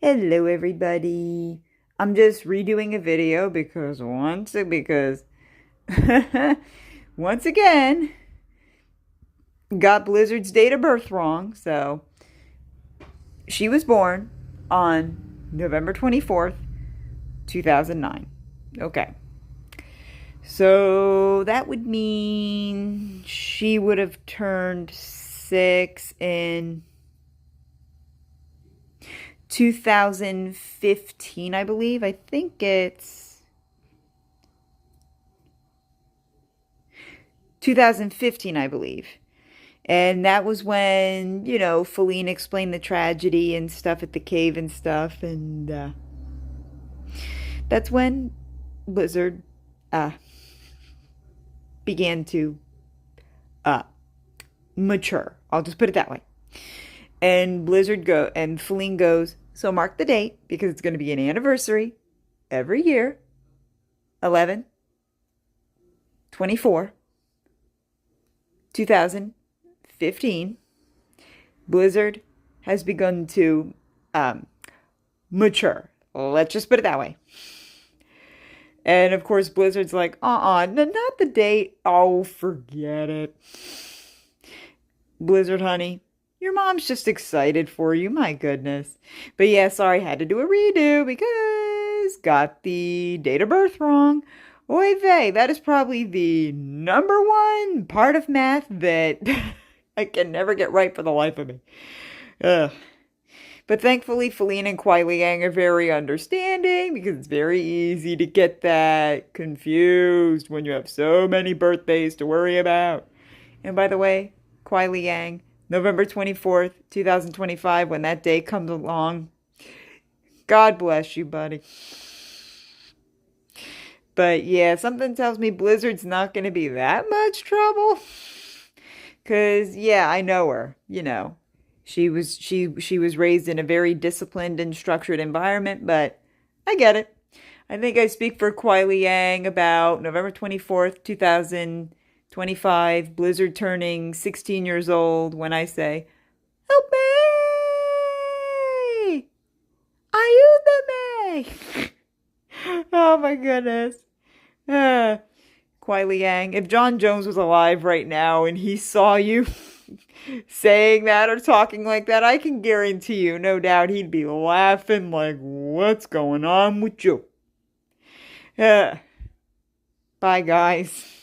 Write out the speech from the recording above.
Hello everybody. I'm just redoing a video because once again got Blizzard's date of birth wrong. So she was born on November 24th, 2009. Okay. So that would mean she would have turned 6 in 2015, I believe. I think it's 2015, I believe. And that was when, Feline explained the tragedy and stuff at the cave and stuff. And that's when Blizzard began to mature. I'll just put it that way. And Feline goes, so mark the date because it's going to be an anniversary every year. 11 24 2015. Blizzard has begun to mature. Let's just put it that way. And of course, Blizzard's like, no, not the date. Oh, forget it. Blizzard, honey, your mom's just excited for you. My goodness. But yeah, sorry, had to do a redo because got the date of birth wrong. Oy vey, that is probably the number one part of math that I can never get right for the life of me. Ugh. But thankfully, Feline and Kuai Liang are very understanding because it's very easy to get that confused when you have so many birthdays to worry about. And by the way, Kuai Liang, November 24th, 2025, when that day comes along, God bless you, buddy. But yeah, something tells me Blizzard's not going to be that much trouble. Because, yeah, I know her, She was raised in a very disciplined and structured environment, but I get it. I think I speak for Kuai Liang about November 24th, 2025, Blizzard turning 16 years old when I say, help me! Ayúdame! Oh my goodness. Kuai Liang, if John Jones was alive right now and he saw you saying that or talking like that, I can guarantee you, no doubt, he'd be laughing like, what's going on with you? Bye, guys.